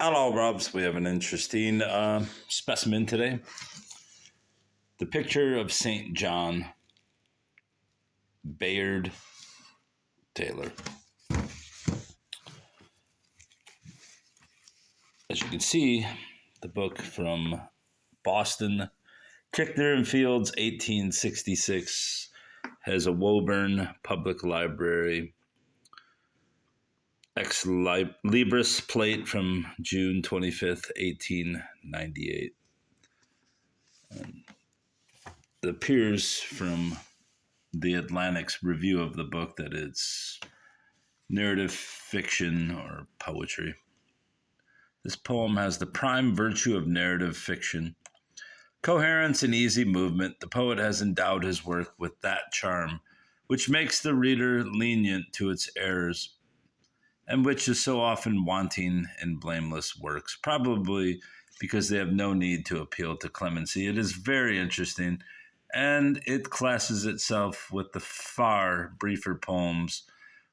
Hello, Robs. We have an interesting specimen today. The picture of St. John, Bayard Taylor. As you can see, the book from Boston, Tickner and Fields, 1866, has a Woburn Public Library ex libris plate from June 25th, 1898. And it appears from the Atlantic's review of the book that it's narrative fiction or poetry. This poem has the prime virtue of narrative fiction. Coherence and easy movement, the poet has endowed his work with that charm which makes the reader lenient to its errors, and which is so often wanting in blameless works, probably because they have no need to appeal to clemency. It is very interesting, and it classes itself with the far briefer poems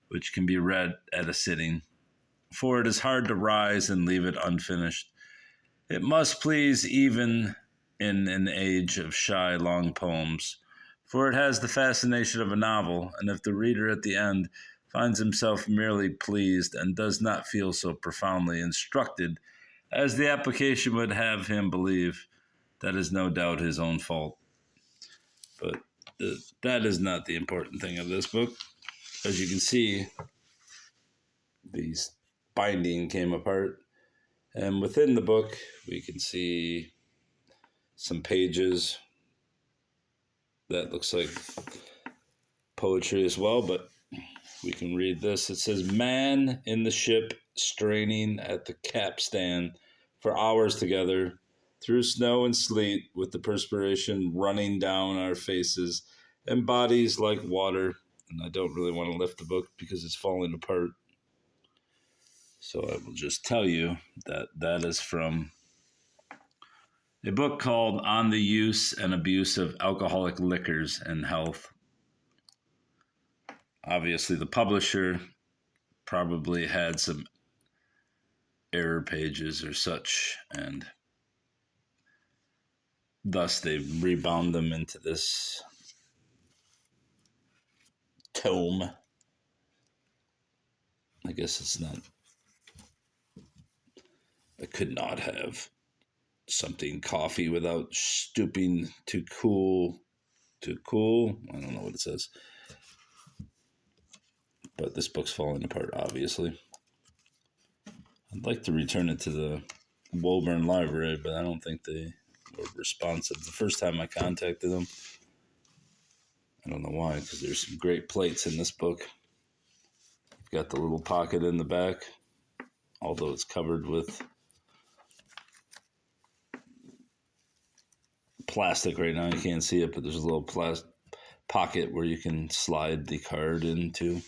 which can be read at a sitting, for it is hard to rise and leave it unfinished. It must please even in an age of shy, long poems, for it has the fascination of a novel, and if the reader at the end finds himself merely pleased and does not feel so profoundly instructed as the application would have him believe, that is no doubt his own fault. But that is not the important thing of this book. As you can see, these binding came apart, and within the book we can see some pages that looks like poetry as well, but we can read this. It says, "Man in the ship straining at the capstan for hours together through snow and sleet with the perspiration running down our faces and bodies like water." And I don't really want to lift the book because it's falling apart. So I will just tell you that that is from a book called On the Use and Abuse of Alcoholic Liquors and Health. Obviously, the publisher probably had some error pages or such, and thus they've rebound them into this tome. I guess it's not, I could not have something coffee without stooping to cool. I don't know what it says. But this book's falling apart, obviously. I'd like to return it to the Woburn Library, but I don't think they were responsive the first time I contacted them. I don't know why, because there's some great plates in this book. You've got the little pocket in the back, although it's covered with plastic right now. You can't see it, but there's a little pocket where you can slide the card into.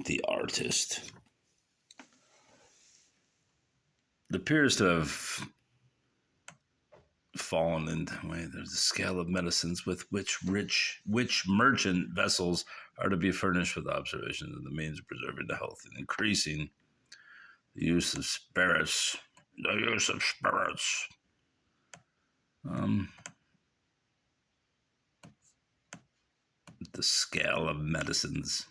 The artist. It appears to have fallen into there's a scale of medicines with which merchant vessels are to be furnished with observations of the means of preserving the health and increasing the use of spirits. The scale of medicines.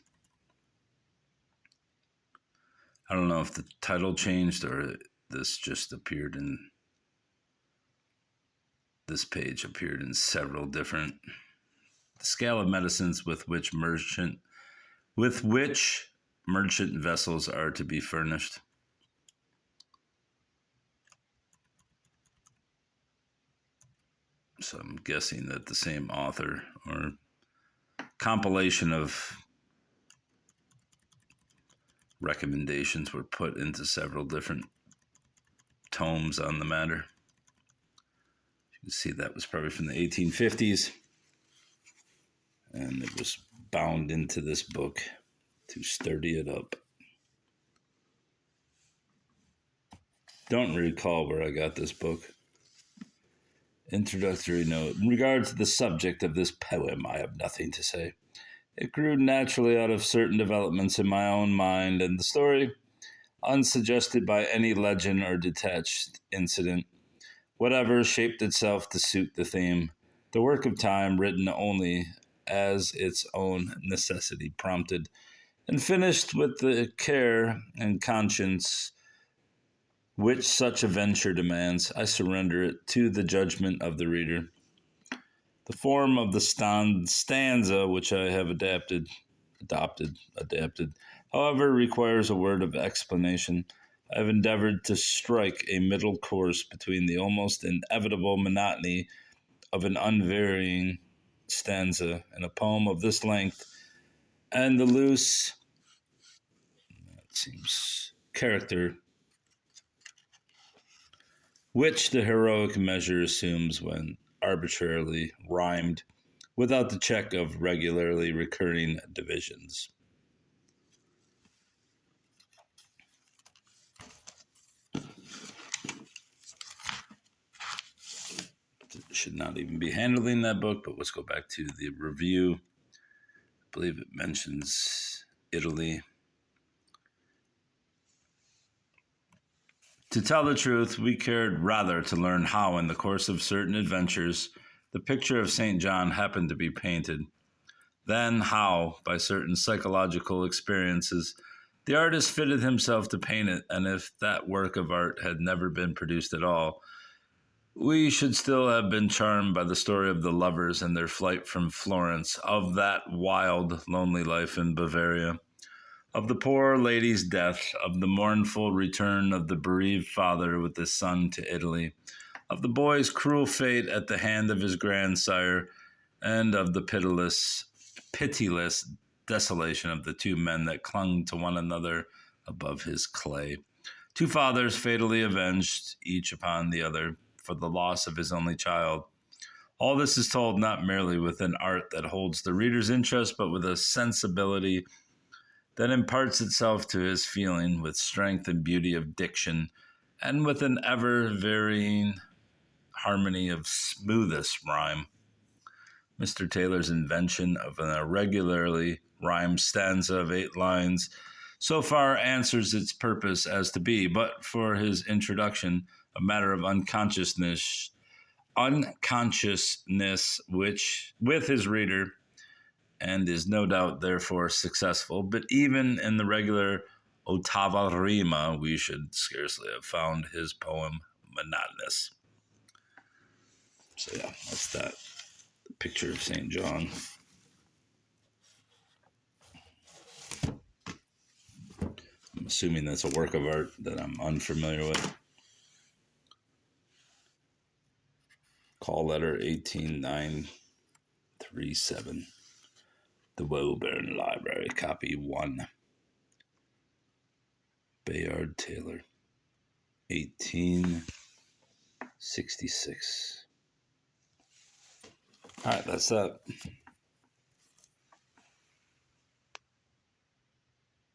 I don't know if the title changed or this just appeared in, this page appeared in several different, the scale of medicines with which merchant vessels are to be furnished. So I'm guessing that the same author or compilation of recommendations were put into several different tomes on the matter. You can see that was probably from the 1850s, and it was bound into this book to sturdy it up. Don't recall where I got this book. Introductory note. In regard to the subject of this poem, I have nothing to say. It grew naturally out of certain developments in my own mind, and the story, unsuggested by any legend or detached incident, whatever, shaped itself to suit the theme. The work of time, written only as its own necessity prompted, and finished with the care and conscience which such a venture demands, I surrender it to the judgment of the reader. The form of the stanza, which I have adapted, however, requires a word of explanation. I have endeavored to strike a middle course between the almost inevitable monotony of an unvarying stanza in a poem of this length and the loose, it seems, character which the heroic measure assumes when arbitrarily rhymed without the check of regularly recurring divisions. Should not even be handling that book, but let's go back to the review. I believe it mentions Italy. To tell the truth, we cared rather to learn how, in the course of certain adventures, the picture of St. John happened to be painted, than how, by certain psychological experiences, the artist fitted himself to paint it, and if that work of art had never been produced at all, we should still have been charmed by the story of the lovers and their flight from Florence, of that wild, lonely life in Bavaria, of the poor lady's death, of the mournful return of the bereaved father with his son to Italy, of the boy's cruel fate at the hand of his grandsire, and of the pitiless desolation of the two men that clung to one another above his clay. Two fathers fatally avenged, each upon the other, for the loss of his only child. All this is told not merely with an art that holds the reader's interest, but with a sensibility that imparts itself to his feeling, with strength and beauty of diction, and with an ever-varying harmony of smoothest rhyme. Mr. Taylor's invention of an irregularly rhymed stanza of 8 lines so far answers its purpose as to be, but for his introduction, a matter of unconsciousness which, with his reader, and is no doubt therefore successful, but even in the regular ottava rima, we should scarcely have found his poem monotonous. So yeah, that's that. The picture of St. John. I'm assuming that's a work of art that I'm unfamiliar with. Call letter 18937. The Woburn Library, copy 1. Bayard Taylor, 1866. All right, that's that.